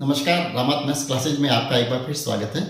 नमस्कार, रामात maths classes में आपका एक बार फिर स्वागत है।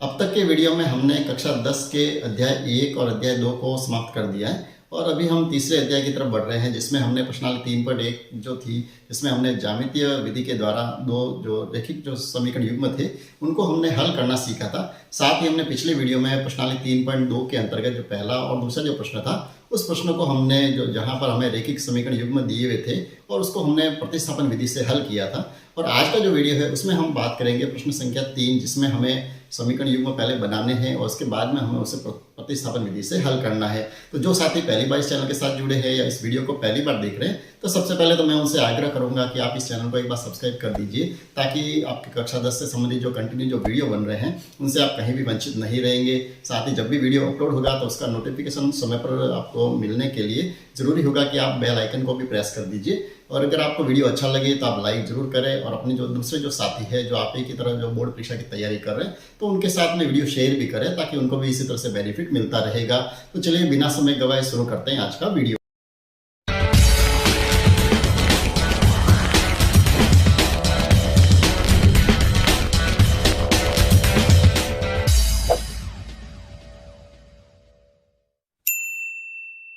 अब तक के वीडियो में हमने कक्षा 10 के अध्याय 1 और अध्याय 2 को समाप्त कर दिया है और अभी हम तीसरे अध्याय की तरफ बढ़ रहे हैं, जिसमें हमने प्रश्नावली 3.1 जो थी, जिसमें हमने ज्यामितीय विधि के द्वारा दो जो रैखिक जो समीकरण युग्म थे उनको हमने हल करना सीखा था। साथ ही हमने पिछले वीडियो में प्रश्नावली 3.2 के अंतर्गत जो पहला और दूसरा जो प्रश्न था उस प्रश्न को हमने जो जहाँ पर हमें रैखिक समीकरण युग्म दिए हुए थे और उसको हमने प्रतिस्थापन विधि से हल किया था। और आज का जो वीडियो है उसमें हम बात करेंगे प्रश्न संख्या 3, जिसमें हमें समीकरण युग्म पहले बनाने हैं और उसके बाद में हमें उसे प्रतिस्थापन विधि से हल करना है। तो जो साथी पहली बार इस चैनल के साथ जुड़े हैं या इस वीडियो को पहली बार देख रहे हैं, तो सबसे पहले तो मैं उनसे आग्रह करूंगा कि आप इस चैनल को एक बार सब्सक्राइब कर दीजिए, ताकि आपकी कक्षा 10 से संबंधित जो कंटिन्यू जो वीडियो बन रहे हैं उनसे आप कहीं भी वंचित नहीं रहेंगे। साथ ही जब भी वीडियो अपलोड होगा तो उसका नोटिफिकेशन समय पर आपको मिलने के लिए जरूरी होगा कि आप बेल आइकन को भी प्रेस कर दीजिए। और अगर आपको वीडियो अच्छा लगे तो आप लाइक जरूर करें और अपने जो दूसरे जो साथी है जो आप ही की तरह जो बोर्ड परीक्षा की तैयारी कर रहे हैं तो उनके साथ में वीडियो शेयर भी करें, ताकि उनको भी इसी तरह से बेनिफिट मिलता रहेगा। तो चलिए बिना समय गवाए शुरू करते हैं आज का वीडियो।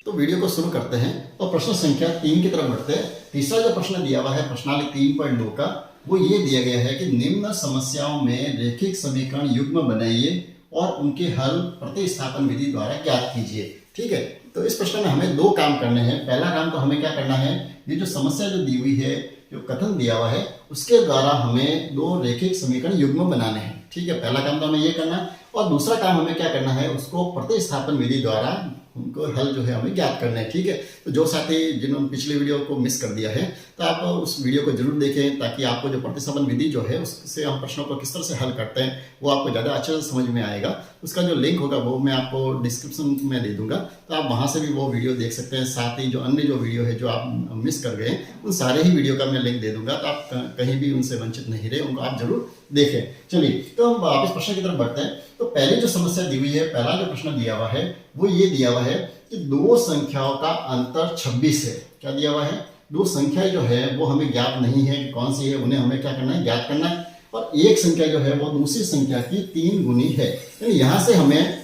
तो वीडियो को शुरू करते हैं और प्रश्न संख्या 3 की तरफ बढ़ते हैं। तीसरा जो प्रश्न दिया हुआ है प्रश्नावली 3.2 का, वो ये दिया गया है कि निम्न समस्याओं में रैखिक समीकरण युग्म बनाइए और उनके हल प्रतिस्थापन विधि द्वारा ज्ञात कीजिए। ठीक है, तो इस प्रश्न में हमें दो काम करने हैं। पहला काम तो हमें क्या करना है, ये जो समस्या जो दी हुई है, जो कथन दिया हुआ है उसके द्वारा हमें दो रैखिक समीकरण युग्म बनाने हैं। ठीक है, पहला काम तो हमें ये करना है और दूसरा काम हमें क्या करना है, उसको प्रतिस्थापन विधि द्वारा उनको हल जो है हमें ज्ञात करना है। ठीक है, तो जो साथी जिन्होंने पिछले वीडियो को मिस कर दिया है तो आप उस वीडियो को जरूर देखें, ताकि आपको जो प्रतिस्थापन विधि जो है उससे हम प्रश्नों को किस तरह से हल करते हैं वो आपको ज़्यादा अच्छे से समझ में आएगा। उसका जो लिंक होगा वो मैं आपको डिस्क्रिप्शन में दे दूंगा, तो आप वहाँ से भी वो वीडियो देख सकते हैं। साथ ही जो अन्य जो वीडियो है जो आप मिस कर गए उन सारे ही वीडियो का मैं लिंक दे दूंगा, तो आप कहीं भी उनसे वंचित नहीं रहे, उनको आप जरूर देखें। चलिए, तो हम वापस प्रश्न की तरफ बढ़ते हैं। तो पहले जो समस्या दी हुई है, पहला जो प्रश्न दिया हुआ है वो ये दिया हुआ है कि दो संख्याओं का अंतर 26 है। क्या दिया हुआ है, दो संख्याएं जो है वो हमें ज्ञात नहीं है कि कौन सी है, उन्हें हमें क्या करना है, ज्ञात करना है। और एक संख्या जो है वो दूसरी संख्या की 3 गुनी है, यानी यहाँ से हमें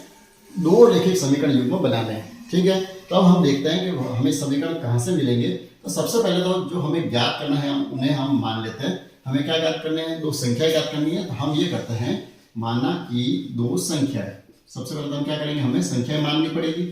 दो रैखिक समीकरण युग्म बनाने हैं। ठीक है, तो अब हम देखते हैं कि हमें समीकरण कहाँ से मिलेंगे। तो सबसे पहले तो जो हमें ज्ञात करना है उन्हें हम मान लेते हैं। हमें क्या ज्ञात करने हैं, दो संख्या ज्ञात करनी है। तो हम ये करते हैं, माना कि दो संख्या है। सबसे पहले तो हम क्या करेंगे, हमें संख्याएं माननी पड़ेगी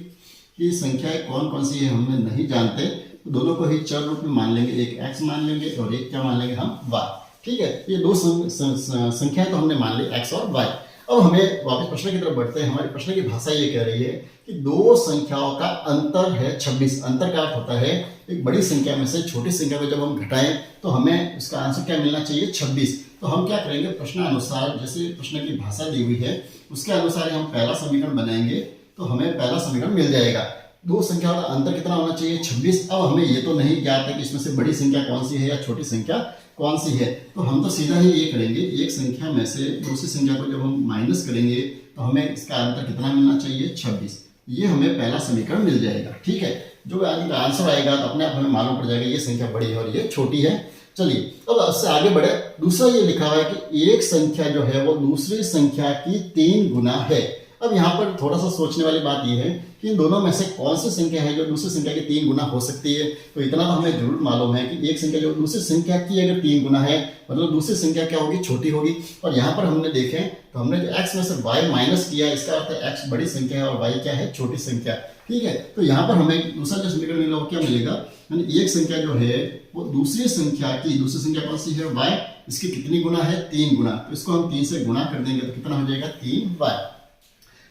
कि संख्याएं कौन कौन सी है हमें नहीं जानते, तो दोनों को ही चर रूप में मान लेंगे। एक x मान लेंगे और एक क्या मान लेंगे, हम y। ठीक है, ये दो संख्याएं तो हमने मान ली, x और y। अब हमें वापस प्रश्न की तरफ बढ़ते हैं। हमारे प्रश्न की भाषा ये कह रही है कि दो संख्याओं का अंतर है 26। अंतर का अर्थ होता है एक बड़ी संख्या में से छोटी संख्या को जब हम घटाएं तो हमें उसका आंसर क्या मिलना चाहिए, 26। तो हम क्या करेंगे, प्रश्न अनुसार जैसे प्रश्न की भाषा दी हुई है उसके अनुसार हम पहला समीकरण बनाएंगे तो हमें पहला समीकरण मिल जाएगा। दो संख्याओं का अंतर कितना होना चाहिए, 26। अब हमें ये तो नहीं ज्ञात है कि इसमें से बड़ी संख्या कौन सी है या छोटी संख्या कौन सी है, तो हम तो सीधा ही ये करेंगे, एक संख्या में से दूसरी संख्या को जब हम माइनस करेंगे तो हमें इसका अंतर कितना मिलना चाहिए, 26। ये हमें पहला समीकरण मिल जाएगा। ठीक है, जो आंसर आएगा तो अपने आप हमें मालूम पड़ जाएगा ये संख्या बड़ी है और ये छोटी है। चलिए, अब उससे आगे बढ़े। दूसरा ये लिखा हुआ है कि एक संख्या जो है वो दूसरी संख्या की 3 गुना है। अब यहाँ पर थोड़ा सा सोचने वाली बात यह है कि इन दोनों में से कौन सी संख्या है जो दूसरी संख्या की 3 गुना हो सकती है। तो इतना तो हमें जरूर मालूम है कि एक संख्या जो दूसरी संख्या की अगर 3 गुना है मतलब दूसरी संख्या क्या होगी, छोटी होगी। और यहाँ पर हमने देखें तो हमने जो x में से y माइनस किया, इसका अर्थ है x बड़ी संख्या है और y क्या है, छोटी संख्या। ठीक है, तो यहाँ पर हमें दूसरा जो समीकरण मिला वो क्या मिलेगा, यानी एक संख्या जो है वो दूसरी संख्या की, दूसरी संख्या कौन सी है, y, इसकी कितनी गुना है, 3 गुना। तो इसको हम 3 से गुना कर देंगे तो कितना हो जाएगा, 3y।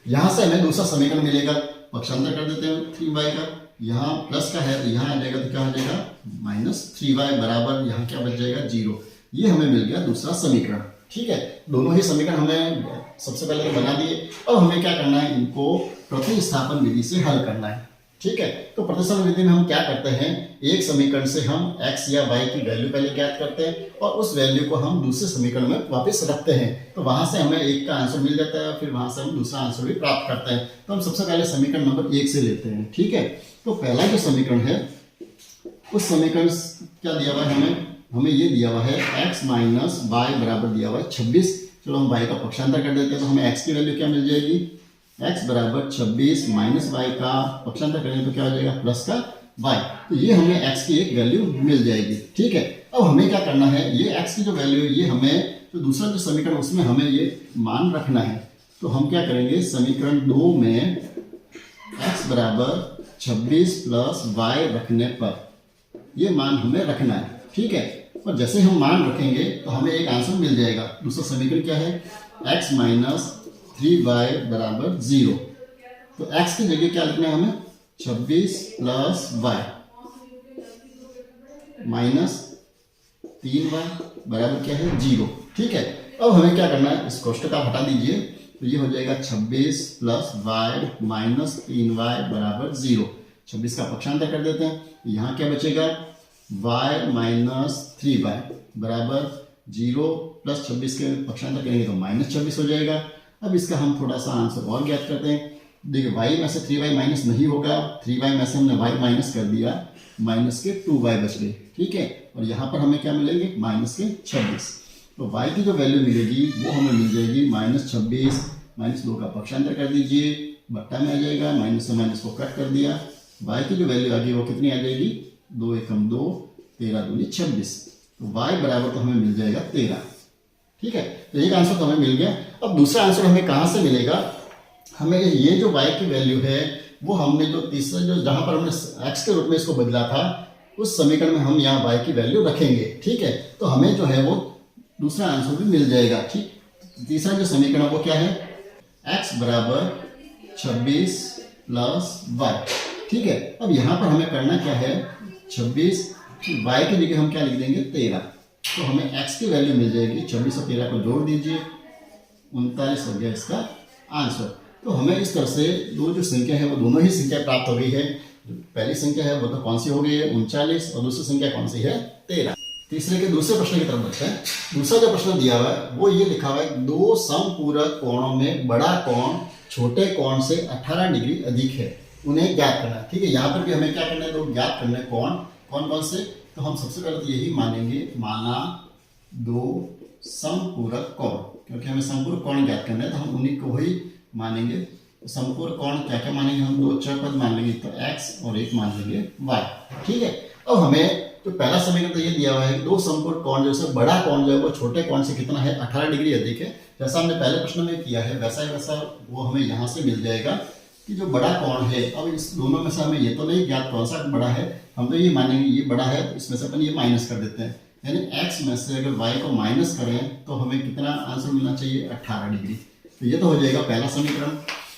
यहाँ से हमें दूसरा समीकरण मिलेगा, पक्षांतर कर देते हैं 3y का, यहाँ प्लस का है तो यहाँ आ जाएगा तो क्या हो जाएगा, -3y बराबर यहाँ क्या बच जाएगा, 0। ये हमें मिल गया दूसरा समीकरण। ठीक है, दोनों ही समीकरण हमें सबसे पहले तो बना दिए। अब हमें क्या करना है, इनको प्रतिस्थापन विधि से हल करना है। ठीक है, तो प्रतिस्थापन विधि में हम क्या करते हैं, एक समीकरण से हम x या y की वैल्यू पहले ज्ञात करते हैं और उस वैल्यू को हम दूसरे समीकरण में वापस रखते हैं, तो वहां से हमें एक का आंसर मिल जाता है, फिर वहां से हम दूसरा आंसर भी प्राप्त करते हैं। तो हम सबसे पहले समीकरण नंबर 1 से लेते हैं। ठीक है, तो पहला जो समीकरण है उस समीकरण क्या दिया हुआ है हमें, हमें ये दिया हुआ है x माइनस वाई बराबर दिया हुआ है 26। चलो हम y का पक्षांतर कर देते हैं, तो हमें x की वैल्यू क्या मिल जाएगी, x बराबर 26 माइनस वाई का पक्षांतर करेंगे तो क्या हो जाएगा, प्लस का y। तो ये हमें x की एक वैल्यू मिल जाएगी। ठीक है, अब हमें क्या करना है, ये x की जो वैल्यू है ये हमें तो दूसरा जो समीकरण उसमें हमें ये मान रखना है। तो हम क्या करेंगे, समीकरण 2 में x बराबर 26 प्लस वाई रखने पर ये मान हमें रखना है। ठीक है, और जैसे हम मान रखेंगे तो हमें एक आंसर मिल जाएगा। दूसरा समीकरण क्या है, x माइनस 3y बराबर 0। तो x की जगह क्या लिखना है हमें, 26 प्लस वाई माइनस 3y बराबर क्या है, 0। ठीक है, अब हमें क्या करना है, इस कोष्टक आप हटा दीजिए, तो ये हो जाएगा 26 प्लस वाई माइनस 3y बराबर 0। 26 का पक्षांतर कर देते हैं, यहाँ क्या बचेगा, y माइनस 3y बराबर 0 प्लस 26 के पक्षांतर करेंगे तो माइनस 26 हो जाएगा। अब इसका हम थोड़ा सा आंसर और ज्ञात करते हैं। देखिए y में से 3y माइनस नहीं होगा, 3y में से हमने y माइनस कर दिया, माइनस के 2y बच गए। ठीक है, और यहाँ पर हमें क्या मिलेंगे, माइनस के 26। तो y की जो वैल्यू मिलेगी वो हमें मिल जाएगी माइनस 26, माइनस 2 का पक्षांतर कर दीजिए, बट्टा में आ जाएगा, माइनस से माइनस को कट कर दिया, y की जो वैल्यू आ गई वो कितनी आ जाएगी, 2 एकम 2, 13 दूनी 26। तो y बराबर तो हमें मिल जाएगा 13। ठीक है, तो एक आंसर तो हमें मिल गया। अब दूसरा आंसर हमें कहाँ से मिलेगा, हमें ये जो y की वैल्यू है वो हमने जो तीसरा जो जहाँ पर हमने x के रूप में इसको बदला था उस समीकरण में हम यहाँ y की वैल्यू रखेंगे। ठीक है, तो हमें जो है वो दूसरा आंसर भी मिल जाएगा। ठीक, तीसरा जो समीकरण वो क्या है, x बराबर 26 प्लस y। ठीक है, अब यहाँ पर हमें करना क्या है, 26 y की जगह हम क्या लिख देंगे, 13। तो हमें x की वैल्यू मिल जाएगी, 26 और 13 को जोड़ दीजिए, 39 हो गया इसका आंसर। तो हमें इस तरह से दो जो संख्या है वो दोनों ही संख्या प्राप्त हो गई है। पहली संख्या है वो तो कौन सी हो गई है, 39, और दूसरी संख्या कौन सी है, 13। तीसरे के दूसरे प्रश्न की तरफ बढ़ते हैं। दूसरा जो प्रश्न दिया हुआ है वो ये लिखा हुआ है, दो समपूरक कोणों में बड़ा कोण छोटे कोण से 18 डिग्री अधिक है, उन्हें ज्ञात करना है। ठीक है, यहाँ पर भी हमें क्या करना है, दो ज्ञात करना है कोण, कौन कौन से, तो हम सबसे पहले तो यही मानेंगे, माना दो समपूरक कोण, क्योंकि हमें समपूरक कोण ज्ञात करना है तो हम उन्हीं को ही मानेंगे। समपूरक कोण क्या क्या मानेंगे, हम दो चर पद मान लेंगे, तो x और एक मान लेंगे y। ठीक है, अब हमें तो पहला समीकरण तो ये दिया हुआ है कि दो समपूरक कोण जो है बड़ा कोण जो है वो छोटे कोण से कितना है, 18 डिग्री अधिक है। जैसा हमने पहले प्रश्न में किया है वैसा ही वैसा वो हमें यहाँ से मिल जाएगा कि जो बड़ा कोण है, अब इस दोनों में से हमें ये तो नहीं ज्ञात कौन सा बड़ा है, हम तो ये मानेंगे ये बड़ा है, तो इसमें से अपन ये माइनस कर देते हैं, यानी x में से अगर y को माइनस करें तो हमें कितना आंसर मिलना चाहिए, 18 डिग्री। तो ये तो हो जाएगा पहला समीकरण।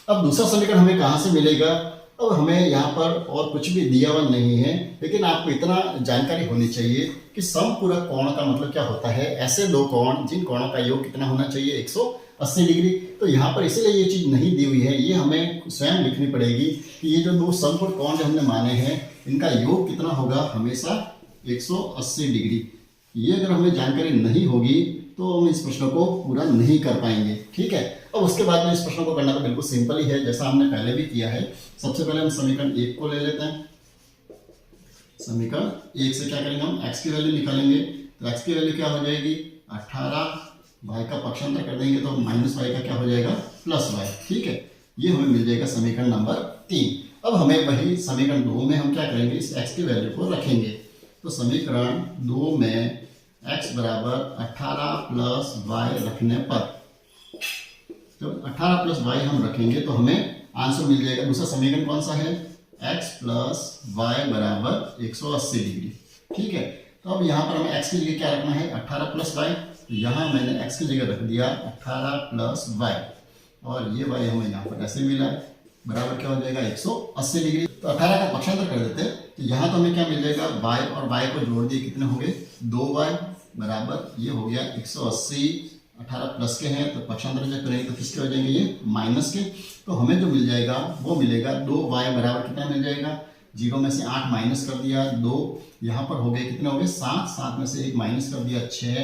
अब दूसरा समीकरण हमें कहाँ से मिलेगा, अब हमें यहाँ पर और कुछ भी दिया हुआ नहीं है, लेकिन आपको इतना जानकारी होनी चाहिए कि समपूरक कोण का मतलब क्या होता है, ऐसे दो कोण जिन कोणों का योग कितना होना चाहिए, 180 डिग्री। तो यहाँ पर इसीलिए ये चीज़ नहीं दी हुई है, ये हमें स्वयं लिखनी पड़ेगी कि ये जो दो समपूरक कोण जो हमने माने हैं इनका योग कितना होगा, हमेशा 180 डिग्री। ये अगर हमें जानकारी नहीं होगी तो हम इस प्रश्न को पूरा नहीं कर पाएंगे। ठीक है, अब उसके बाद में इस प्रश्न को करना तो बिल्कुल सिंपल ही है, जैसा हमने पहले भी किया है। सबसे पहले हम समीकरण 1 को ले लेते हैं। समीकरण 1 से क्या करेंगे, हम x की वैल्यू निकालेंगे, तो x की वैल्यू क्या हो जाएगी, 18, y का पक्षांतर कर देंगे तो माइनस y का क्या हो जाएगा, प्लस y। ठीक है, ये हमें मिल जाएगा समीकरण नंबर 3। अब हमें वही समीकरण 2 में हम क्या करेंगे, इस x की वैल्यू को रखेंगे। तो समीकरण 2 में x बराबर 18 प्लस y रखने पर, तो 18 प्लस y हम रखेंगे तो हमें आंसर मिल जाएगा। दूसरा समीकरण कौन सा है, x प्लस y बराबर 180 डिग्री। ठीक है, तो अब यहाँ पर हमें x की जगह क्या रखना है, 18 प्लस y। तो यहाँ मैंने x की जगह रख दिया 18 प्लस y, और ये y हमें यहाँ पर ऐसे मिला है, बराबर क्या हो जाएगा, 180 डिग्री। तो 18 का पक्षांतर कर देते हैं, तो यहाँ तो हमें क्या मिल जाएगा, y और y को जोड़ दिए कितने हो गए, 2y बराबर ये हो गया 180। 18 प्लस के हैं तो पक्षांतर जब करेंगे तो किसके हो जाएंगे, ये माइनस के। तो हमें जो मिल जाएगा वो मिलेगा 2y बराबर कितना मिल जाएगा, 0 में से 8 माइनस कर दिया 2, यहाँ पर हो गए कितने हो गए 7, 7 में से 1 माइनस कर दिया 6,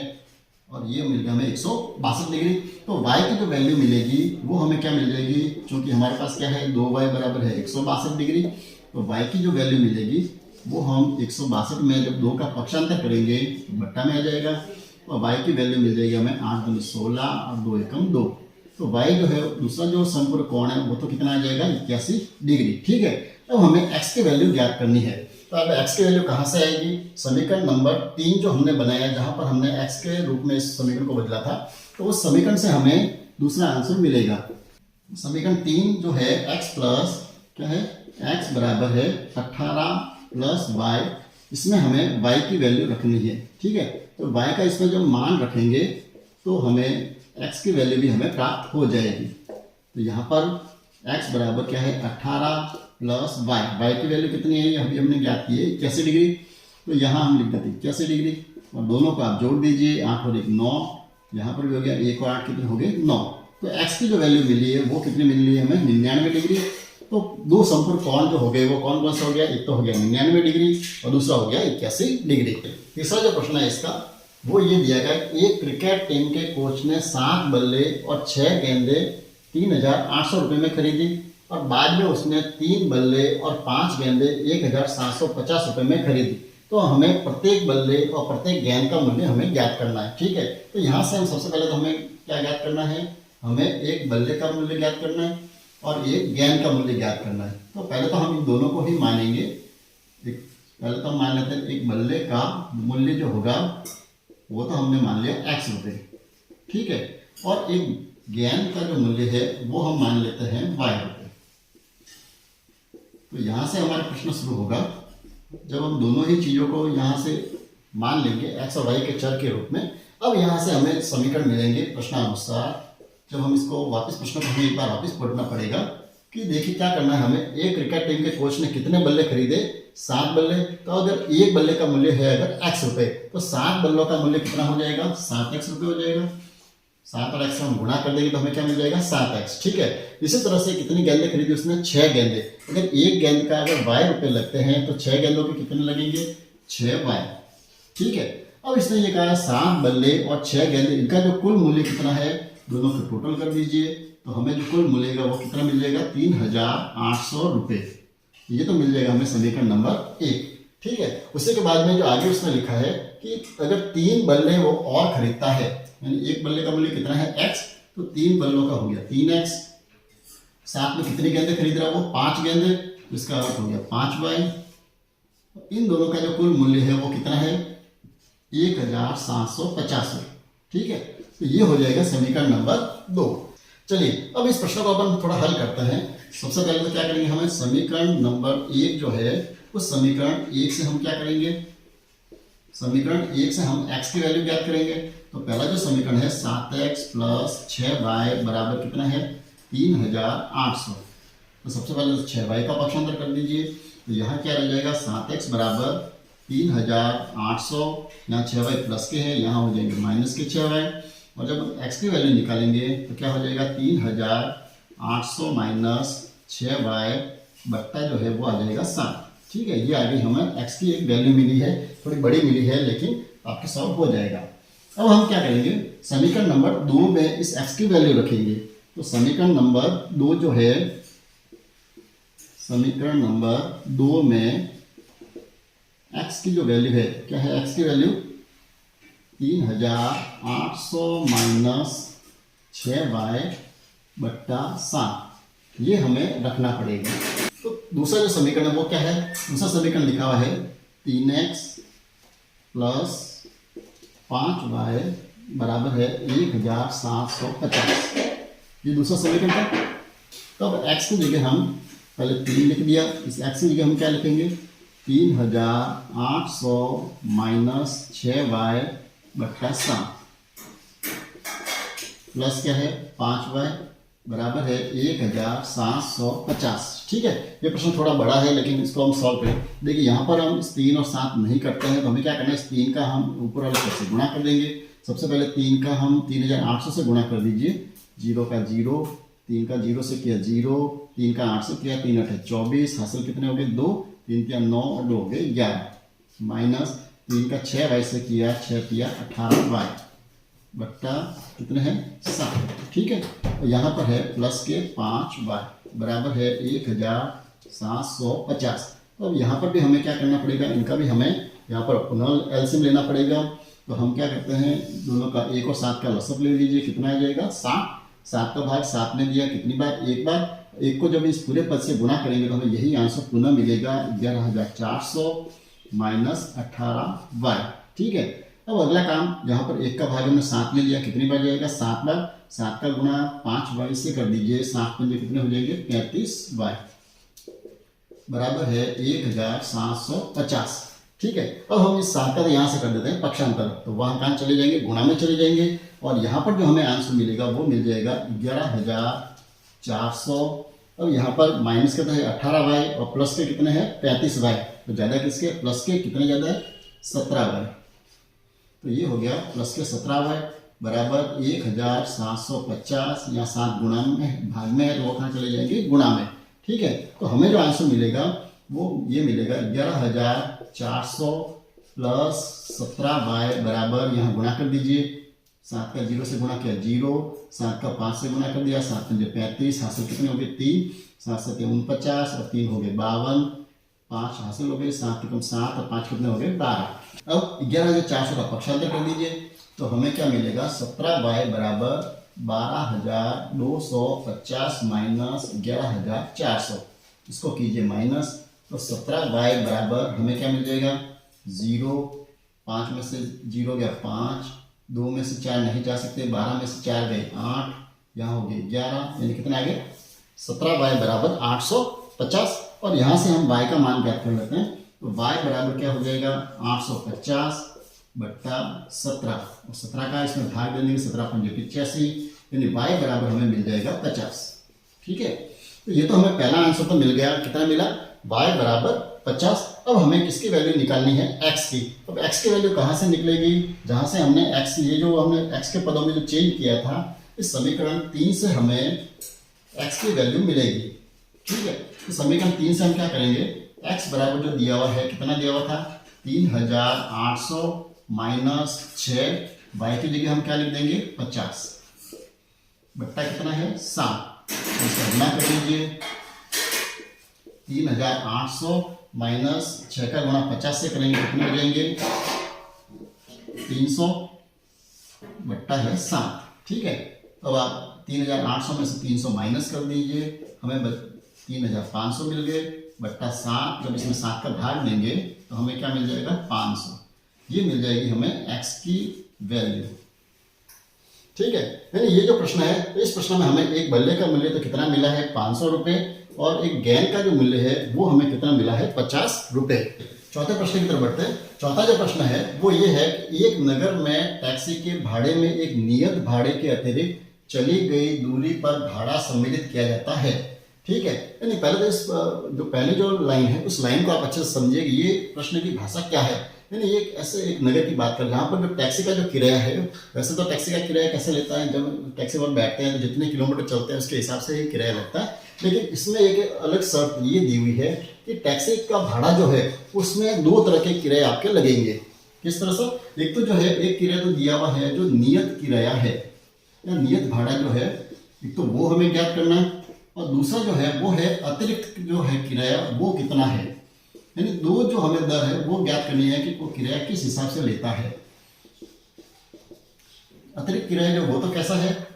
और ये मिल गया हमें 162 डिग्री। तो y की जो वैल्यू मिलेगी वो हमें क्या मिल जाएगी, क्योंकि हमारे पास क्या है 2y बराबर है 162 डिग्री, तो y की जो वैल्यू मिलेगी वो हम 162 में जब 2 का पक्षांतर करेंगे तो बट्टा में आ जाएगा और y की वैल्यू मिल जाएगी हमें 8 दूनी 16 और 2 एकम 2। तो y जो है दूसरा जो समकोण कोण है वो तो कितना आ जाएगा 81 डिग्री। ठीक है, अब हमें x की वैल्यू ज्ञात करनी है। तो अब x की वैल्यू कहाँ से आएगी? समीकरण नंबर 3 जो हमने बनाया, जहां पर हमने x के रूप में इस समीकरण को बदला था, तो उस समीकरण से हमें दूसरा आंसर मिलेगा। समीकरण 3 जो है x प्लस क्या है, x बराबर है 18 प्लस y, इसमें हमें y की वैल्यू रखनी है। ठीक है, तो y का इसमें जब मान रखेंगे तो हमें x की वैल्यू भी हमें प्राप्त हो जाएगी। तो यहाँ पर x बराबर क्या है 18 प्लस y की वैल्यू कितनी है अभी हमने ज्ञात की है 81 डिग्री। तो यहाँ हम लिख देते 81 डिग्री और दोनों को आप जोड़ दीजिए, 8 और 1 9, यहाँ पर भी हो गया 1 और 8 कितने हो गए 9। तो x की जो वैल्यू मिली है वो कितनी मिल रही है हमें 99 डिग्री। तो दो समकोण कोण जो हो गए वो कौन कौन सा हो गया, एक तो हो गया 99 डिग्री और दूसरा हो गया 81 डिग्री। तीसरा जो प्रश्न है इसका वो ये दिया गया, एक क्रिकेट टीम के कोच ने 7 बल्ले और 6 गेंदे 3800 रुपये में खरीदी और बाद में उसने 3 बल्ले और 5 गेंदे 1750 रुपये में खरीदी। तो हमें प्रत्येक बल्ले और प्रत्येक गेंद का मूल्य हमें ज्ञात करना है। ठीक है, तो यहाँ से हम सबसे पहले तो हमें क्या ज्ञात करना है, हमें एक बल्ले का मूल्य ज्ञात करना है और एक गेंद का मूल्य ज्ञात करना है। तो पहले तो हम इन दोनों को ही मानेंगे। पहले तो हम मान लेते हैं एक बल्ले का मूल्य जो होगा वो तो हमने मान लिया x रुपये। ठीक है, और एक गेंद का जो मूल्य है वो हम मान लेते हैं y रुपये। तो यहाँ से हमारा प्रश्न शुरू होगा, जब हम दोनों ही चीज़ों को यहाँ से मान लेंगे x और y के चर के रूप में। अब यहाँ से हमें समीकरण मिलेंगे प्रश्नानुसार। जब हम इसको वापस प्रश्न को हमें एक बार वापस पढ़ना पड़ेगा कि देखिए क्या करना है हमें। एक क्रिकेट टीम के कोच ने कितने बल्ले खरीदे, 7 बल्ले। तो अगर एक बल्ले का मूल्य है अगर x रुपये, तो 7 बल्लों का मूल्य कितना हो जाएगा 7x रुपये हो जाएगा। 7 और x से हम गुणा कर देंगे तो हमें क्या मिल जाएगा 7x। ठीक है, इसी तरह से कितनी गेंदे खरीदी उसने 6 गेंदे। अगर एक गेंद का अगर y रुपये लगते हैं तो 6 गेंदों के कितने लगेंगे 6y। ठीक है, अब इसने ये कहा 7 बल्ले और 6 गेंदे, इनका जो कुल मूल्य कितना है दोनों को टोटल कर दीजिए तो हमें जो कुल मिलेगा वो कितना मिल जाएगा 3800 रुपये। ये तो मिल जाएगा हमें समीकरण नंबर 1। ठीक है, उसी के बाद में जो आगे उसने लिखा है कि अगर 3 बल्ले वो और खरीदता है, यानी एक बल्ले का मूल्य कितना है x, तो 3 बल्लों का हो गया 3x। साथ में कितनी गेंदे खरीद रहा है वो 5 गेंदे, इसका अर्थ हो गया 5y। इन दोनों का जो कुल मूल्य है वो कितना है 1750। ठीक है, तो ये हो जाएगा समीकरण नंबर 2। चलिए अब इस प्रश्न को अपन थोड़ा हल करते हैं। सबसे पहले तो क्या करेंगे, हमें समीकरण नंबर 1 जो है उस समीकरण 1 से हम क्या करेंगे, समीकरण 1 से हम x की वैल्यू ज्ञात करेंगे। तो पहला जो समीकरण है 7x प्लस 6y बराबर कितना है 3800। तो सबसे पहले 6y का पक्षांतर कर दीजिए। तो यहाँ क्या रह जाएगा 7x बराबर 3800, यहाँ 6y प्लस के है, यहाँ हो जाएंगे माइनस के 6y। और जब x की वैल्यू निकालेंगे तो क्या हो जाएगा 3800 माइनस 6y बट्टा जो है वो आ जाएगा 7। ठीक है, ये आ गई हमें x की एक वैल्यू मिली है, थोड़ी बड़ी मिली है लेकिन आपके सॉल्व हो जाएगा। अब हम क्या करेंगे, समीकरण नंबर 2 में इस x की वैल्यू रखेंगे। तो समीकरण नंबर 2 जो है, समीकरण नंबर 2 में x की जो वैल्यू है क्या है, x की वैल्यू 3800 माइनस 6y बट्टा 7, ये हमें रखना पड़ेगा। तो दूसरा जो समीकरण है वो क्या है, दूसरा समीकरण लिखा हुआ है 3x प्लस 5y बराबर है 1750। ये दूसरा समीकरण था। तो अब x की जगह हम पहले 3 लिख दिया, इस x की जगह हम क्या लिखेंगे 3800 माइनस 6y बट्टा 7 प्लस क्या है 5y बराबर है 1750। ठीक है, ये प्रश्न थोड़ा बड़ा है लेकिन इसको हम सॉल्व करें। देखिए यहाँ पर हम इस 3 और 7 नहीं करते हैं, तो हमें क्या करना है, इस 3 का हम ऊपर वाले पद से गुणा कर देंगे। सबसे पहले 3 का हम 3800 से गुणा कर दीजिए, 0 का 0, 3 का 0 से किया 0, 3 का 8 से किया, 3 8 24, हासिल कितने हो गए 2, 3 किया 9 और 2 हो गए 11, माइनस 3 का 6y से किया, 6 किया 18y बट्टा कितने हैं 7। ठीक है, और यहाँ पर है प्लस के 5y बराबर है 1750। अब यहाँ पर भी हमें क्या करना पड़ेगा, इनका भी हमें यहाँ पर पुनः एलसीएम लेना पड़ेगा। तो हम क्या करते हैं, दोनों का 1 और 7 का लसअप ले लीजिए, कितना आ जाएगा 7। 7 का भाग 7 ने दिया कितनी बार, एक बार। एक को जब इस पूरे पद से गुना करेंगे तो हमें यही आंसर पुनः मिलेगा 11,400 माइनस 18y। ठीक है। अब अगला काम, यहाँ पर 1 का भाग हमने 7 ले लिया, कितनी बार जाएगा 7 बार। 7 का गुना 5y से कर दीजिए, 7 पंजे कितने हो जाएंगे 35y, बराबर है 1750। ठीक है। अब हम इस 7 का यहाँ से कर देते हैं पक्षांतर, तो वहाँ कहाँ चले जाएंगे, गुणा में चले जाएंगे, और यहाँ पर जो हमें आंसर मिलेगा वो मिल जाएगा 11,400। अब यहाँ पर माइनस कितना है 18y, और प्लस के कितने हैं 35y, तो ज़्यादा किसके, प्लस के कितने ज़्यादा है 17y। तो ये हो गया प्लस के 17y बराबर 1750। यहाँ 7 गुणा में भाग में है तो वो कहाँ चले जाएंगे, गुणा में। ठीक है। तो हमें जो आंसर मिलेगा वो ये मिलेगा 11,400 प्लस 17y बराबर, यहाँ गुणा कर दीजिए, 7 का 0 से गुणा किया 0, 7 का 5 से गुणा कर दिया, 7 पंजे 35, हासिल कितने हो गए 3, 7 से 49 और 3 हो गए 52, 5 हासिल हो गए, 7 कम 7 और 5 कितने हो गए 12। अब 11,400 का पक्षांतर कर दीजिए, तो हमें क्या मिलेगा 17y बराबर 12,250 माइनस 11,400, इसको कीजिए माइनस, तो 17y बराबर हमें क्या मिल जाएगा 0, 5 में से 0 गया 5, 2 में से 4 नहीं जा सकते, 12 में से 4 गए 8, यहाँ हो गए 11, यानी कितना आ गया 17y बराबर 850। और यहाँ से हम y का मान ज्ञात कर लेते हैं, तो y बराबर क्या हो जाएगा 850 बट्टा 17, और 17 का इसमें भाग देंगे, 17 पंजे 85, यानी y बराबर हमें मिल जाएगा 50। ठीक है। तो ये तो हमें पहला आंसर तो मिल गया, कितना मिला y बराबर 50। अब हमें किसकी वैल्यू निकालनी है, x की। अब x की वैल्यू कहाँ से निकलेगी, जहाँ से हमने x, ये जो हमने x के पदों में जो चेंज किया था, इस समीकरण 3 से हमें x की वैल्यू मिलेगी। ठीक है। तो समीकरण 3 से हम क्या करेंगे, x बराबर जो दिया हुआ है, कितना दिया हुआ था 3,800 माइनस 6, y की जगह हम क्या लिख देंगे 50, बट्टा कितना है 7, इसका गुणा कर लीजिए, 3,800 माइनस 6 का गुणा 50 से करेंगे कितने हो जाएंगे 300 बट्टा है 7। ठीक है। अब आप 3,800 में से 300 माइनस कर दीजिए, हमें 3,500 मिल गए, बट्टा 7, जब इसमें 7 का भाग देंगे तो हमें क्या मिल जाएगा 500, ये मिल जाएगी हमें x की वैल्यू। ठीक है। यानी ये जो प्रश्न है, इस प्रश्न में हमें एक बल्ले का मूल्य तो कितना मिला है 500 रुपये, और एक गेंद का जो मूल्य है वो हमें कितना मिला है 50 रुपये। चौथे प्रश्न की तरफ बढ़ते हैं। चौथा जो प्रश्न है वो ये है कि एक नगर में टैक्सी के भाड़े में एक नियत भाड़े के अतिरिक्त चली गई दूरी पर भाड़ा सम्मिलित किया जाता है। ठीक है। यानी पहले तो इस जो पहली जो लाइन है उस लाइन को आप अच्छे से समझिए कि ये प्रश्न की भाषा क्या है। यानी ये ऐसे एक नगर की बात कर रहे हैं, यहाँ पर जो टैक्सी का जो किराया है, वैसे तो टैक्सी का किराया कैसे लेता है, जब टैक्सी पर बैठते हैं तो जितने किलोमीटर चलते हैं उसके हिसाब से ही किराया लगता है, लेकिन इसमें एक अलग शर्त ये दी हुई है कि टैक्सी का भाड़ा जो है उसमें 2 तरह के किराए आपके लगेंगे। किस तरह से, एक तो जो है एक किराया तो दिया हुआ है जो नियत किराया है या नियत भाड़ा जो है, एक तो वो हमें ज्ञात करना है, और दूसरा जो है वो है अतिरिक्त जो है किराया वो कितना है, यानी 2 जो हमें दर है वो ज्ञात करनी है कि वो किराया किस हिसाब से लेता है। अतिरिक्त किराया जो वो तो कैसा है,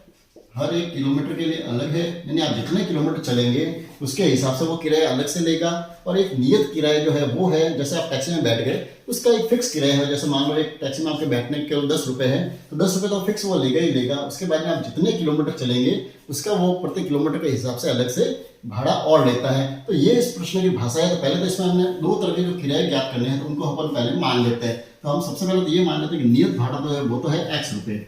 हर एक किलोमीटर के लिए अलग है, यानी आप जितने किलोमीटर चलेंगे उसके हिसाब से वो किराया अलग से लेगा। और एक नियत किराया जो है वो है, जैसे आप टैक्सी में बैठ गए उसका एक फिक्स किराया है, जैसे मान लो एक टैक्सी में आपके बैठने के केवल 10 रुपये है तो 10 रुपये तो फिक्स वो लेगा ही लेगा। उसके बाद में आप जितने किलोमीटर चलेंगे उसका वो प्रति किलोमीटर के हिसाब से अलग से भाड़ा और लेता है। तो ये इस प्रश्न की भाषा है। तो पहले तो इसमें हमने 2 तरह के जो किराए ज्ञात करने हैं तो उनको अपन पहले मान लेते हैं। तो हम सबसे पहले तो ये मान लेते हैं कि नियत भाड़ा तो है वो तो है x रुपये।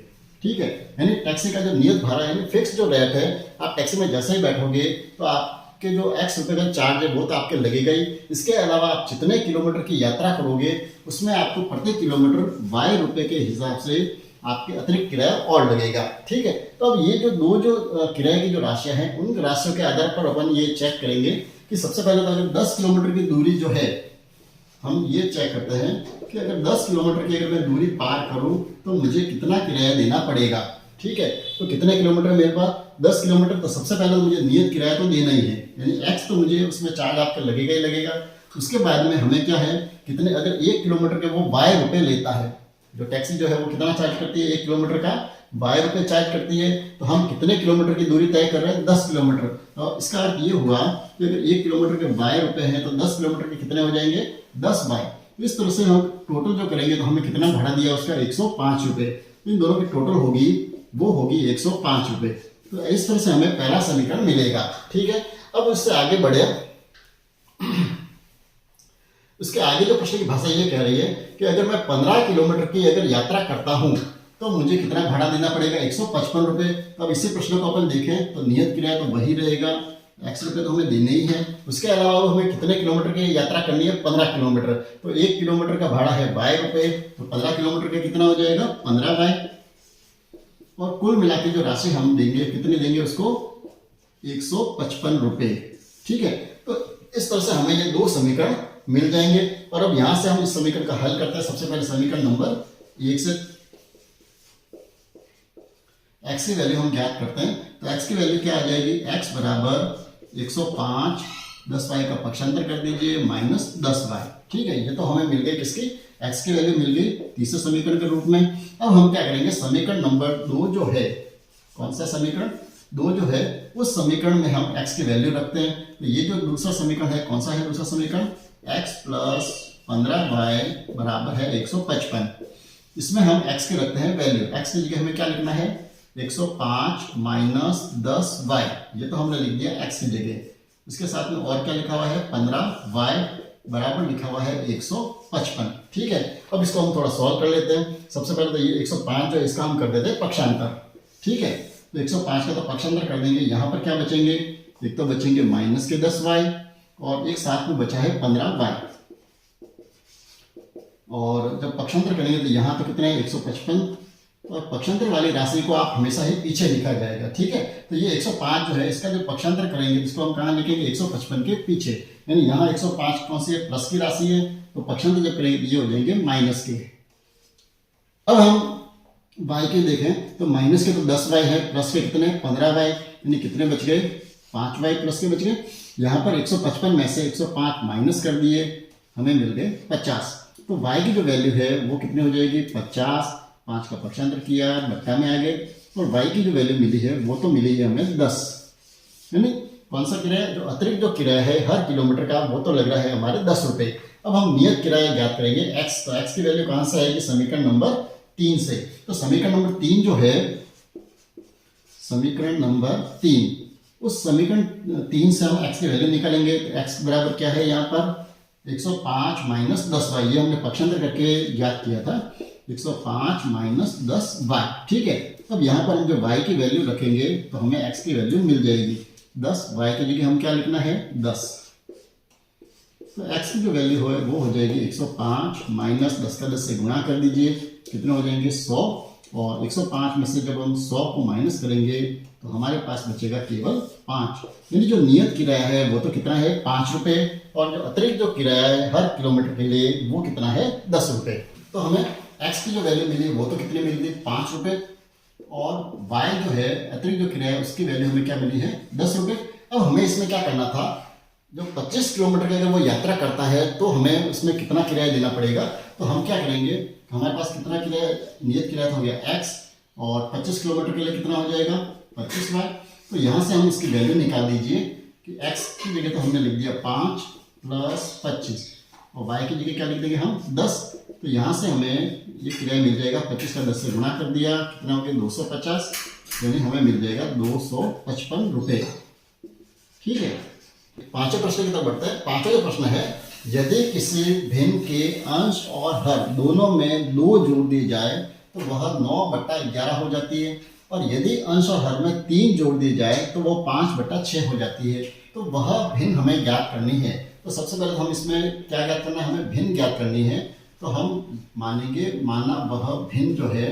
ठीक है। यानी टैक्सी का जो नियत भाड़ा यानी फिक्स जो रेट है, आप टैक्सी में जैसे ही बैठोगे तो आपके जो x रुपये का चार्ज है वो तो आपके लगेगा ही। इसके अलावा आप जितने किलोमीटर की यात्रा करोगे उसमें आपको प्रति किलोमीटर y रुपये के हिसाब से आपके अतिरिक्त किराया और लगेगा। ठीक है। तो अब ये जो 2 जो किराए की जो राशियां हैं उन राशियों के आधार पर अपन ये चेक करेंगे कि सबसे पहले तो अगर 10 किलोमीटर की दूरी जो है हम ये चेक करते हैं कि अगर 10 किलोमीटर की अगर मैं दूरी पार करूं तो मुझे कितना किराया देना पड़ेगा। ठीक है। तो कितने किलोमीटर मेरे पास 10 किलोमीटर, तो सबसे पहले तो मुझे नियत किराया तो देना ही है, यानी x तो मुझे उसमें चार्ज आपका लगेगा ही लगेगा। उसके बाद में हमें क्या है, कितने, अगर 1 किलोमीटर के वो बाय रुपए लेता है, जो टैक्सी जो है वो कितना चार्ज करती है, 1 किलोमीटर का बाय रुपए चार्ज करती है, तो हम कितने किलोमीटर की दूरी तय कर रहे हैं, 10 किलोमीटर। तो इसका अर्थ ये हुआ कि अगर 1 किलोमीटर के बाय रुपए हैं तो 10 किलोमीटर के कितने हो जाएंगे, 10 बाय। इस तरह से हम टोटल जो करेंगे तो हमें कितना भाड़ा दिया उसका, 105 रुपए। इन दोनों की टोटल होगी, वो होगी 105 रुपए। तो इस तरह से हमें पहला समीकरण मिलेगा। ठीक है, अब उससे आगे बढ़े, उसके आगे जो प्रश्न की भाषा ये कह रही है कि अगर मैं 15 किलोमीटर की अगर यात्रा करता हूं तो मुझे कितना भाड़ा देना पड़ेगा, 155 रुपए। तो अब इसी प्रश्न को अपन देखें तो नियत किराया तो वही रहेगा, x रुपये तो हमें देने ही है। उसके अलावा हमें कितने किलोमीटर की यात्रा करनी है, 15 किलोमीटर। तो 1 किलोमीटर का भाड़ा है 22 रुपये, तो 15 किलोमीटर का कितना हो जाएगा, 15 बाय। और कुल मिला के जो राशि हम देंगे, कितनी देंगे उसको, 155 रुपये। ठीक है, तो इस तरह से हमें ये दो समीकरण मिल जाएंगे। और अब यहां से हम इस समीकरण का हल करते हैं। सबसे पहले समीकरण नंबर 1 से x की वैल्यू हम ज्ञात करते हैं। तो x की वैल्यू क्या आ जाएगी, x बराबर 105, 10y का पक्षांतर कर दीजिए माइनस 10y। ठीक है, ये तो हमें मिल गई किसकी, x की वैल्यू मिल गई तीसरे समीकरण के रूप में। अब हम क्या करेंगे, समीकरण नंबर 2 जो है, कौन सा समीकरण 2 जो है, उस समीकरण में हम x की वैल्यू रखते हैं। तो ये जो दूसरा समीकरण है, कौन सा है दूसरा समीकरण, x प्लस 15y बराबर है 155। इसमें हम x के रखते हैं वैल्यू। x की जगह हमें क्या लिखना है, 105 माइनस 10y, ये तो हमने लिख दिया x की जगह। इसके साथ में और क्या लिखा हुआ है, 15y बराबर लिखा हुआ है 155। ठीक है, अब इसको हम थोड़ा सॉल्व कर लेते हैं। सबसे पहले तो ये 105 जो है इसका हम कर देते हैं पक्षांतर। ठीक है, तो 105 का तो पक्षांतर कर देंगे। यहाँ पर क्या बचेंगे, एक तो बचेंगे माइनस के 10y और एक साथ में बचा है 15y। और जब पक्षांतर करेंगे तो यहाँ तो कितने हैं, 155। और पक्षांतर वाली राशि को आप हमेशा ही पीछे लिखा जाएगा। ठीक है, तो ये 105 जो है, इसका जो पक्षांतर करेंगे इसको हम कहाँ लिखेंगे, 155 के पीछे। यानी यहाँ 105 कौन सी है, प्लस की राशि है, तो पक्षांतर जब करेंगे ये हो जाएंगे माइनस के। अब हम y के देखें तो माइनस के तो 10y है, प्लस के कितने 15y, यानी कितने बच गए, 5y प्लस के बच गए। यहाँ पर 155 में से 105 माइनस कर दिए, हमें मिल गए 50। तो y की जो वैल्यू है वो कितनी हो जाएगी, 50। 5 का पक्षांतर किया, बट्टा में आ गए। और y की जो वैल्यू मिली है वो तो मिली है हमें 10। यानी कौन सा किराया, जो अतिरिक्त जो किराया है हर किलोमीटर का, वो तो लग रहा है हमारे 10 रुपये। अब हम नियत किराया ज्ञात करेंगे x। तो x की वैल्यू कहाँ से आएगी, समीकरण नंबर 3 से। तो समीकरण नंबर 3 जो है, समीकरण नंबर 3, उस समीकरण 3 से हम x की वैल्यू निकालेंगे। तो x बराबर क्या है, यहाँ पर 105 माइनस 10y, ये हमने पक्षांतर करके ज्ञात किया था, 105 माइनस 10y। ठीक है, अब यहाँ पर हम जो y की वैल्यू रखेंगे तो हमें x की वैल्यू मिल जाएगी 10। y की जगह हम क्या लिखना है, 10। तो x की जो वैल्यू है वो हो जाएगी 105 माइनस 10 का 10 से गुणा कर दीजिए, कितने हो जाएंगे 100। और 105 में से जब हम 100 को माइनस करेंगे तो हमारे पास बचेगा केवल 5। यानी जो नियत किराया है वो तो कितना है, 5 रुपये। और जो अतिरिक्त जो किराया है हर किलोमीटर के लिए वो कितना है, 10 रुपये। तो हमें x की जो वैल्यू मिली वो तो कितनी मिली थी, 5 रुपये। और y जो है अतिरिक्त जो किराया है उसकी वैल्यू हमें क्या मिली है, 10 रुपये। अब हमें इसमें क्या करना था, जो 25 किलोमीटर की अगर वो यात्रा करता है तो हमें उसमें कितना किराया देना पड़ेगा। तो हम क्या करेंगे, हमारे पास कितना किराया, नियत किराया हो गया x, और 25 किलोमीटर के लिए कितना हो जाएगा, 25y। तो यहाँ से हम इसकी वैल्यू निकाल दीजिए कि x की जगह तो हमने लिख दिया 5 प्लस 25, और y की जगह क्या लिख देंगे हम, 10। तो यहाँ से हमें ये किराया मिल जाएगा, 25 का 10 से गुणा कर दिया, कितना हो गया 250, यानी हमें मिल जाएगा 255 रुपये। ठीक है, पांचवें प्रश्न की तरफ बढ़ते हैं। पांचवा जो प्रश्न है, यदि किसी भिन्न के अंश और हर दोनों में 2 जोड़ दिए जाए तो वह 9/11 हो जाती है, और यदि अंश और हर में 3 जोड़ दिए जाए तो वो 5/6 हो जाती है। तो वह भिन्न हमें ज्ञात करनी है। तो सबसे पहले हम इसमें क्या ज्ञात करना है, हमें भिन्न ज्ञात करनी है। तो हम मानेंगे, माना वह भिन्न जो है,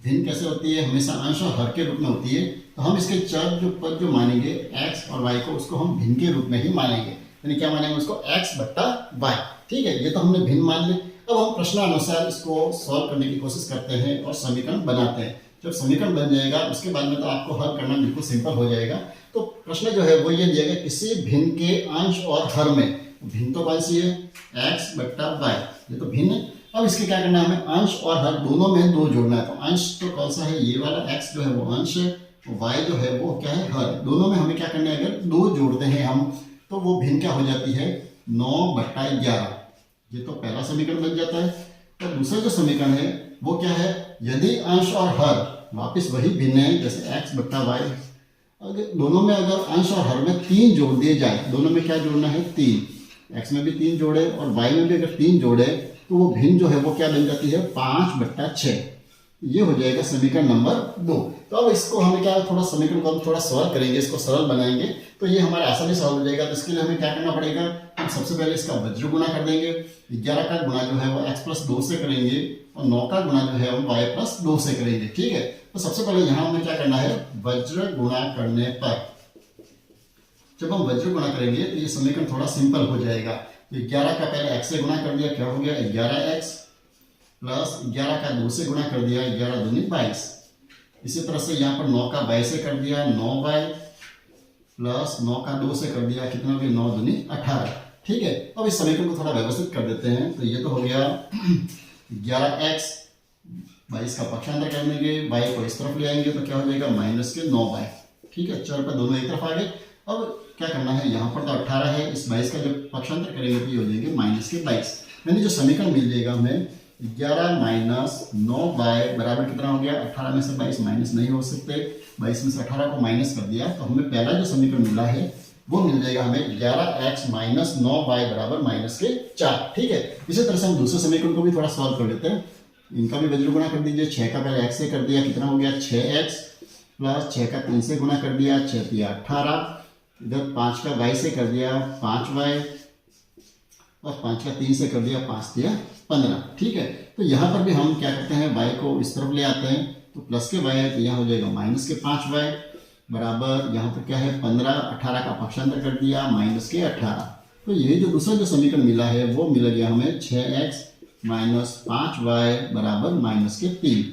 भिन्न कैसे होती है, हमेशा अंश और हर के रूप में होती है। तो हम इसके चर जो पद जो मानेंगे x और y को, उसको हम भिन्न के रूप में ही मानेंगे। यानी क्या मानेंगे उसको, x/y। ठीक है, ये तो हमने भिन्न मान ली। अब हम प्रश्नानुसार इसको सॉल्व करने की कोशिश करते हैं और समीकरण बनाते हैं। जब समीकरण बन जाएगा उसके बाद में तो आपको हल करना बिल्कुल सिंपल हो जाएगा। तो प्रश्न जो है वो ये दिया गया, किसी भिन्न के अंश और हर में भिन्न तो कौन सी है, x बट्टा y, ये तो भिन्न है। अब इसके क्या करना है, हमें अंश और हर दोनों में 2 जोड़ना है। तो अंश तो कौन सा है, ये वाला x जो है वो अंश है, y जो है वो क्या है, हर। दोनों में हमें क्या करना है, अगर 2 जोड़ते हैं हम तो वो भिन्न क्या हो जाती है, 9 बट्टा 11। ये तो पहला समीकरण बन जाता है। और दूसरा जो समीकरण है वो क्या है, यदि अंश और हर वापस वही भिन्न है, जैसे x बट्टा y, अगर दोनों में अगर अंश और हर में 3 जोड़ दिए जाए, दोनों में क्या जोड़ना है, 3, x में भी 3 जोड़े और y में भी अगर 3 जोड़े तो वो भिन्न जो है वो क्या बन जाती है, 5 बट्टा 6। ये हो जाएगा समीकरण नंबर 2। तो अब इसको हमें क्या, थोड़ा समीकरण को हम थोड़ा सरल करेंगे, इसको सरल बनाएंगे तो ये हमारे आसानी से सॉल्व हो जाएगा। तो इसके लिए हमें क्या करना पड़ेगा, हम सबसे पहले इसका वज्र गुणा कर देंगे। 11 का गुणा जो है वो x प्लस 2 से करेंगे और 9 का गुणा जो है वो y प्लस 2 से करेंगे। ठीक है, तो सबसे पहले यहाँ हमें क्या करना है, वज्र गुणा करने पर जब हम वज्र गुणा करेंगे तो ये समीकरण थोड़ा सिंपल हो जाएगा। तो 11 का पहले x से गुणा कर दिया, क्या हो गया 11x, प्लस 11 का 2 से गुणा कर दिया, 11 दूनी 22। इसी तरह से यहाँ पर 9 का y से कर दिया 9y, प्लस 9 का 2 से कर दिया, कितना हो गया 9 दूनी 18। ठीक है, अब इस समीकरण को थोड़ा व्यवस्थित कर देते हैं। तो ये तो हो गया 11x, 22 का पक्षांतर कर देंगे, y को इस तरफ ले आएंगे तो क्या हो जाएगा माइनस के 9y। ठीक है, चल पर दोनों एक तरफ आ गए। अब क्या करना है, यहाँ पर तो 18 है, इस 22 का जब पक्षांतर करेंगे तो ये हो जाएंगे माइनस के 22। यानी जो समीकरण मिल जाएगा हमें 11 माइनस 9y बराबर कितना हो गया, 18 में से 22 माइनस नहीं हो सकते, 22 में से 18 को माइनस कर दिया तो हमें पहला जो समीकरण मिला है वो मिल जाएगा हमें 11x माइनस 9y बराबर माइनस के 4। ठीक है, इसी तरह से हम दूसरे समीकरण को भी थोड़ा सॉल्व कर लेते हैं। इनका भी वज्र गुणा कर दीजिए। 6 का पहले x से कर दिया, कितना हो गया 6x, प्लस 6 का 3 से गुणा कर दिया, 6 तिया 18, इधर 5 का y से कर दिया 5y, और 5 का 3 से कर दिया 5 तिया 15। ठीक है, तो यहाँ पर भी हम क्या करते हैं, y को इस तरफ ले आते हैं तो प्लस के y है तो यहाँ हो जाएगा माइनस के 5y बराबर, यहाँ पर क्या है 15, 18 का पक्षांतर कर दिया माइनस के 18। तो ये जो दूसरा जो समीकरण मिला है वो मिल गया हमें 6x माइनस 5y बराबर माइनस के 3।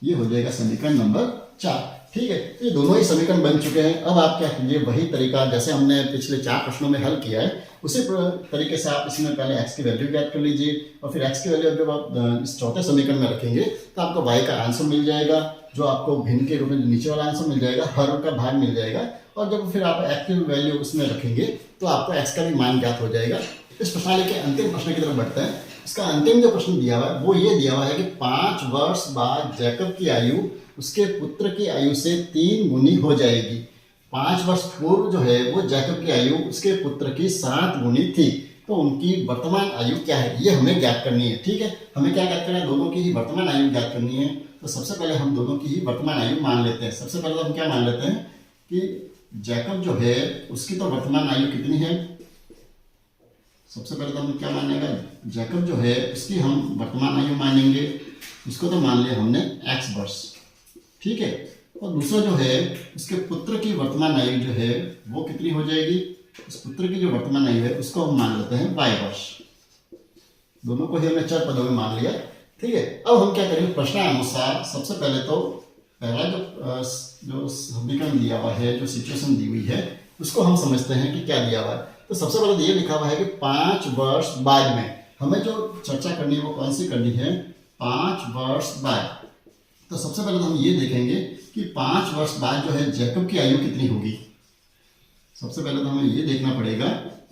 ये हो जाएगा समीकरण नंबर 4। ठीक है, तो ये दोनों ही समीकरण बन चुके हैं। अब आप क्या कीजिए, वही तरीका जैसे हमने पिछले 4 प्रश्नों में हल किया है उसी तरीके से आप इसमें पहले x की वैल्यू ज्ञात कर लीजिए और फिर x की वैल्यू जब आप इस चौथे समीकरण में रखेंगे तो आपको y का आंसर मिल जाएगा, जो आपको भिन्न के रूप में नीचे वाला आंसर मिल जाएगा, हर का भाग मिल जाएगा। और जब फिर आप x की वैल्यू उसमें रखेंगे तो आपको x का भी मान ज्ञात हो जाएगा। इस प्रश्नावली के अंतिम प्रश्न की तरफ बढ़ते हैं। इसका अंतिम जो प्रश्न दिया हुआ है वो ये दिया हुआ है कि 5 वर्ष बाद जैकब की आयु उसके पुत्र की आयु से 3 गुनी हो जाएगी। 5 वर्ष पूर्व जो है वो जैकब की आयु उसके पुत्र की 7 गुनी थी, तो उनकी वर्तमान आयु क्या है ये हमें ज्ञात करनी है। ठीक है, हमें क्या ज्ञात करना है, दोनों की ही वर्तमान आयु ज्ञात करनी है। तो सबसे पहले हम दोनों की ही वर्तमान आयु मान लेते हैं। सबसे पहले तो हम क्या मान लेते हैं कि जैकब जो है उसकी तो वर्तमान आयु कितनी है, सबसे पहले तो हम क्या मानेगा, जैकब जो है उसकी हम वर्तमान आयु मानेंगे, उसको तो मान लिया हमने x वर्ष। ठीक है, और दूसरा जो है उसके पुत्र की वर्तमान आयु जो है वो कितनी हो जाएगी, उस पुत्र की जो वर्तमान आयु है उसको हम मान लेते हैं y वर्ष। दोनों को ही हमने 4 पदों में मान लिया। ठीक है, अब हम क्या करेंगे, प्रश्नानुसार सबसे पहले तो पहला जो समीकरण दिया हुआ है, जो सिचुएशन दी हुई है उसको हम समझते हैं कि क्या दिया हुआ है। तो सबसे पहले तो ये लिखा हुआ है कि 5 वर्ष बाद में हमें जो चर्चा करनी है वो कौन सी करनी है, 5 वर्ष बाद। तो सबसे पहले तो हम ये देखेंगे कि 5 वर्ष बाद जो है जैकब की आयु कितनी होगी। सबसे पहले तो हमें ये देखना पड़ेगा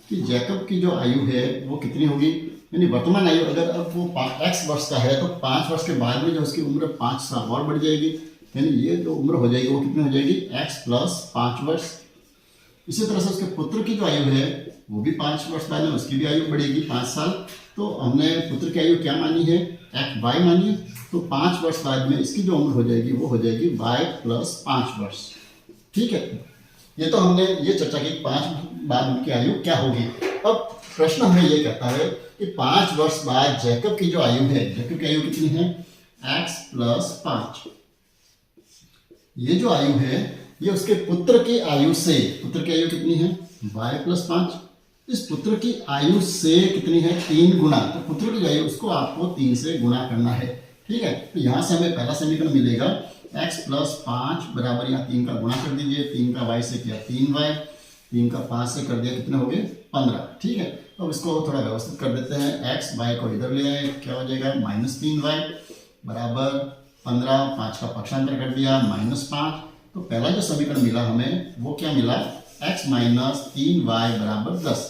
कि जैकब की जो आयु है वो कितनी होगी, यानी वर्तमान आयु अगर अब वो x वर्ष का है तो 5 वर्ष के बाद में जो उसकी उम्र 5 साल और बढ़ जाएगी, यानी ये जो उम्र हो जाएगी वो कितनी हो जाएगी, x प्लस 5 वर्ष। इसी तरह से उसके पुत्र की जो आयु है वो भी 5 वर्ष बाद में उसकी भी आयु बढ़ेगी 5 साल। तो हमने पुत्र की आयु क्या मानी है, y मानी है। तो 5 वर्ष बाद में इसकी जो उम्र हो जाएगी वो हो जाएगी y प्लस 5 वर्ष। ठीक है, ये तो हमने ये चर्चा की 5 बाद उनकी आयु क्या होगी। अब प्रश्न हमें ये कहता है कि 5 वर्ष बाद जैकब की जो आयु है, जैकब की आयु कितनी है, x प्लस 5। ये जो आयु है ये उसके पुत्र की आयु से, पुत्र की आयु कितनी है, y प्लस 5। इस पुत्र की आयु से कितनी है, 3 गुना। तो पुत्र की आयु उसको आपको 3 से गुणा करना है। ठीक है, तो यहाँ से हमें पहला समीकरण मिलेगा x प्लस 5 बराबर, यहाँ 3 का गुणा कर दीजिए, 3 का y से किया 3y, 3 का 5 से कर दिया, कितने हो गए 15। ठीक है, तो अब इसको थोड़ा व्यवस्थित कर देते हैं। x y को इधर ले आए, क्या हो जाएगा -3y बराबर 15, 5 का पक्षांतर कर दिया -5। तो पहला जो समीकरण मिला हमें वो क्या मिला, x माइनस 3y बराबर 10।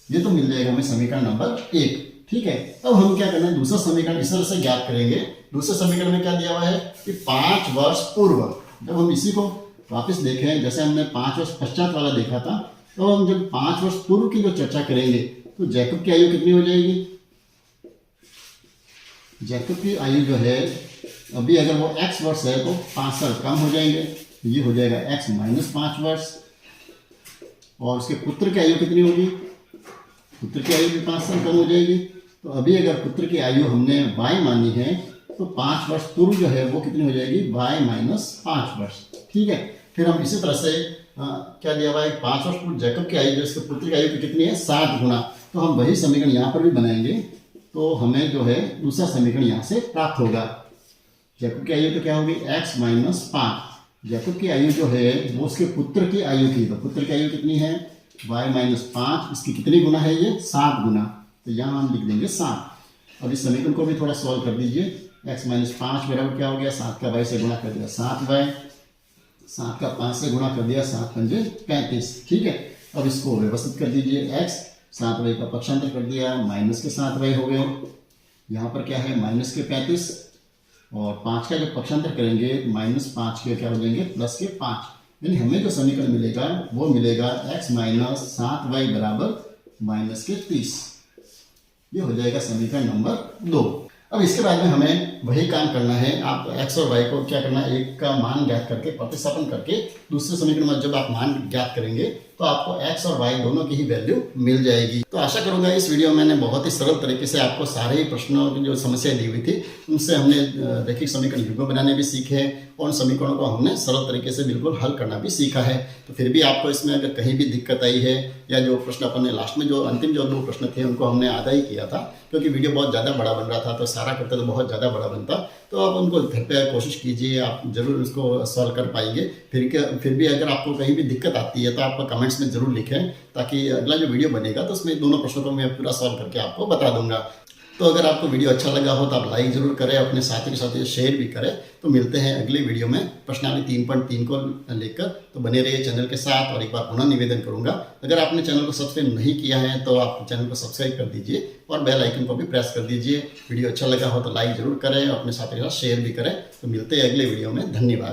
ये तो मिल जाएगा हमें समीकरण नंबर 1। ठीक है, अब हम क्या करना है, दूसरा समीकरण इस तरह से ज्ञात करेंगे। दूसरे समीकरण में क्या दिया हुआ है कि 5 वर्ष पूर्व, जब हम इसी को वापस देखें, जैसे हमने 5 वर्ष पश्चात वाला देखा था, तो हम जब 5 वर्ष पूर्व की जो चर्चा करेंगे तो जैकब की आयु कितनी हो जाएगी। जैकब की आयु जो है अभी अगर वो x वर्ष है तो 5 साल कम हो जाएंगे, तो ये हो जाएगा x माइनस 5 वर्ष। और उसके पुत्र की आयु कितनी होगी, पुत्र की आयु भी 5 साल कम हो जाएगी। तो अभी अगर पुत्र की आयु हमने y मानी है तो 5 वर्ष पूर्व जो है वो कितनी हो जाएगी, y माइनस 5 वर्ष। ठीक है, फिर हम इसी तरह से क्या दिया हुआ है, 5 वर्ष पूर्व जैकब की आयु जो इसके पुत्र की आयु की कितनी है 7 गुना। तो हम वही समीकरण यहाँ पर भी बनाएंगे, तो हमें जो है दूसरा समीकरण यहाँ से प्राप्त होगा। जैकब की आयु तो क्या होगी x माइनस 5। जैकब की आयु जो है वो उसके पुत्र की आयु की, तो पुत्र की आयु कितनी है y माइनस 5, इसकी कितनी गुना है ये 7 गुना। तो यहाँ हम लिख देंगे 7। अब इस समीकरण को भी थोड़ा सॉल्व कर दीजिए। x माइनस 5 बराबर क्या हो गया, 7 का y से गुणा कर दिया 7y, 7 का 5 से गुणा कर दिया 7 पंजे 35। ठीक है, अब इसको व्यवस्थित कर दीजिए। x 7y का पक्षांतर कर दिया, माइनस के 7y हो गए, यहाँ पर क्या है माइनस के 35, और 5 का जब पक्षांतर करेंगे -5 के क्या हो जाएंगे प्लस के 5। यानी हमें जो समीकरण मिलेगा वो मिलेगा x माइनस 7y बराबर माइनस के 30। ये हो जाएगा समीकरण नंबर 2। अब इसके बाद में हमें वही काम करना है। आप x और y को क्या करना है, एक का मान ज्ञात करके प्रतिस्थापन करके दूसरे समीकरण में जब आप मान ज्ञात करेंगे तो आपको x और y दोनों की ही वैल्यू मिल जाएगी। तो आशा करूंगा इस वीडियो में मैंने बहुत ही सरल तरीके से आपको सारे ही प्रश्नों की जो समस्याएं दी हुई थी उनसे हमने रैखिक समीकरण युग्म बनाने भी सीखे और उन समीकरणों को हमने सरल तरीके से बिल्कुल हल करना भी सीखा है। तो फिर भी आपको इसमें अगर कहीं भी दिक्कत आई है या जो प्रश्न अपन ने लास्ट में जो अंतिम जो 2 प्रश्न थे उनको हमने आधा ही किया था क्योंकि वीडियो बहुत ज़्यादा बड़ा बन रहा था, तो सारा करते तो बहुत ज़्यादा बड़ा बनता। तो आप उनको घर पे कोशिश कीजिए, आप जरूर उसको सॉल्व कर पाएंगे। फिर भी अगर आपको कहीं भी दिक्कत आती है तो आप कमेंट्स में जरूर लिखें, ताकि अगला जो वीडियो बनेगा तो उसमें दोनों प्रश्नों को मैं पूरा सॉल्व करके आपको बता दूंगा। तो अगर आपको वीडियो अच्छा लगा हो तो आप लाइक जरूर करें, अपने साथी के साथ शेयर भी करें। तो मिलते हैं अगले वीडियो में प्रश्नावली 3.3 को लेकर। तो बने रहिए चैनल के साथ। और एक बार पुनः निवेदन करूंगा, अगर आपने चैनल को सब्सक्राइब नहीं किया है तो आप चैनल को सब्सक्राइब कर दीजिए और बेल आइकन को भी प्रेस कर दीजिए। वीडियो अच्छा लगा हो तो लाइक जरूर करें, अपने साथी के साथ शेयर भी करें। तो मिलते हैं अगले वीडियो में। धन्यवाद।